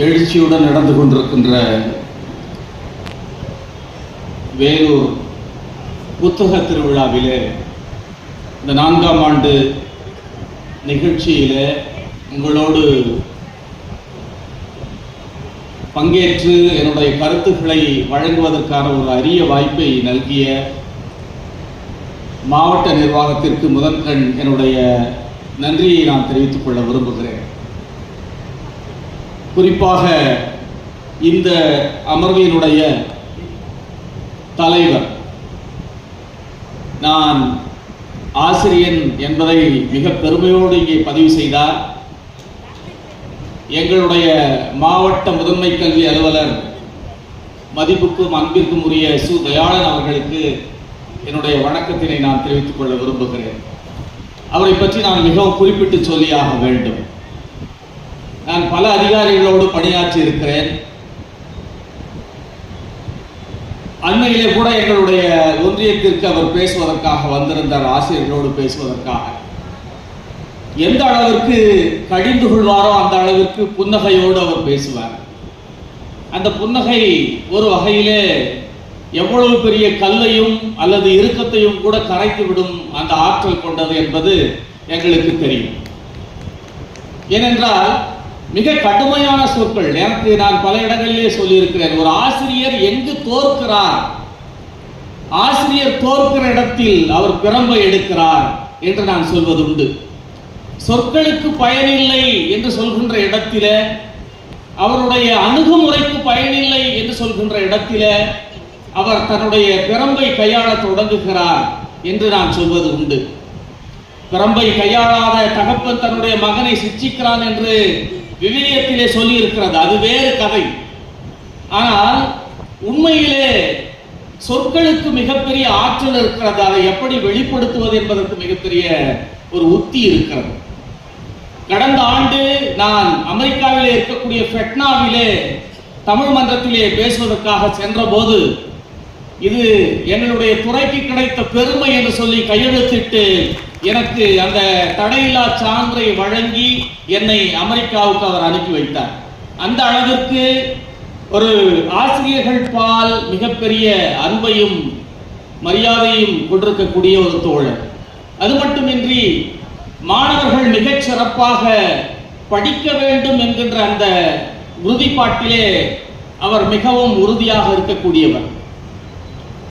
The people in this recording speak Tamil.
எழுச்சியுடன் நடந்து கொண்டிருக்கின்ற வேலூர் புத்தக திருவிழாவிலே இந்த 4ஆம் ஆண்டு நிகழ்ச்சியிலே உங்களோடு பங்கேற்று என்னுடைய கருத்துக்களை வழங்குவதற்கான ஒரு அரிய வாய்ப்பை நல்கிய மாவட்ட நிர்வாகத்திற்கு முதற்கண் என்னுடைய நன்றியை நான் தெரிவித்துக் கொள்ள விரும்புகிறேன். குறிப்பாக இந்த அமர்வினுடைய தலைவர், நான் ஆசிரியன் என்பதை மிக பெருமையோடு இங்கே பதிவு செய்தார். எங்களுடைய மாவட்ட முதன்மை கல்வி அலுவலர் மதிப்புக்கும் அன்பிற்கும் உரிய சு தயாளன் அவர்களுக்கு என்னுடைய வணக்கத்தினை நான் தெரிவித்துக் கொள்ள விரும்புகிறேன். அவரை பற்றி நான் மிகவும் குறிப்பிட்டு சொல்லியாக வேண்டும். நான் பல அதிகாரிகளோடு பணியாற்றி இருக்கிறேன். அண்மையிலே கூட எங்களுடைய ஒன்றியத்திற்கு அவர் பேசுவதற்காக வந்திருந்தார், ஆசிரியர்களோடு பேசுவதற்காக. எந்த அளவிற்கு கடிந்து கொள்வாரோ அந்த அளவிற்கு புன்னகையோடு அவர் பேசுவார். அந்த புன்னகை ஒரு வகையிலே எவ்வளவு பெரிய கல்லையும் அல்லது இறுக்கத்தையும் கூட கரைத்து விடும் அந்த ஆற்றல் கொண்டது என்பது எங்களுக்கு தெரியும். ஏனென்றால் மிக கடுமையான சொற்கள் எனக்கு நான் பல இடங்களிலே சொல்லியிருக்கிறேன். ஒரு ஆசிரியர் எங்கு தோற்கிறார், ஆசிரியர் தோற்கிற இடத்தில் அவர் பிரம்பை எடுக்கிறார் என்று நான் சொல்வது உண்டு. சொற்களுக்கு பயனில்லை என்று சொல்கின்ற இடத்திலே, அவருடைய அணுகுமுறைக்கு பயனில்லை என்று சொல்கின்ற இடத்திலே அவர் தன்னுடைய பிரம்பை கையாள தொடங்குகிறார் என்று நான் சொல்வது உண்டு. பிரம்பை கையாளாத தகப்பன் தன்னுடைய மகனை சிட்சிக்கிறான் என்று விவிலியத்திலே சொல்லி இருக்கிறது. அது வேறு கதை. ஆனால் உண்மையிலே சொற்களுக்கு மிகப்பெரிய ஆற்றல் இருக்கிறது. அதை எப்படி வெளிப்படுத்துவது என்பதற்கு மிகப்பெரிய ஒரு உத்தி இருக்கிறது. கடந்த ஆண்டு நான் அமெரிக்காவிலே இருக்கக்கூடிய ஃபெட்னாவிலே தமிழ் மன்றத்திலே பேசுவதற்காக சென்ற போது, இது எங்களுடைய துறைக்கு கிடைத்த பெருமை என்று சொல்லி கையெழுத்திட்டு எனக்கு அந்த தடையில்லா சான்றை வழங்கி என்னை அமெரிக்காவுக்கு அவர் அனுப்பி வைத்தார். அந்த அளவிற்கு ஒரு ஆசிரியர்கள் பால் மிகப்பெரிய அன்பையும் மரியாதையும் கொண்டிருக்கக்கூடிய ஒரு தோழர். அது மட்டுமின்றி மாணவர்கள் மிகச் சிறப்பாக படிக்க வேண்டும் என்கின்ற அந்த உறுதிப்பாட்டிலே அவர் மிகவும் உறுதியாக இருக்கக்கூடியவர்.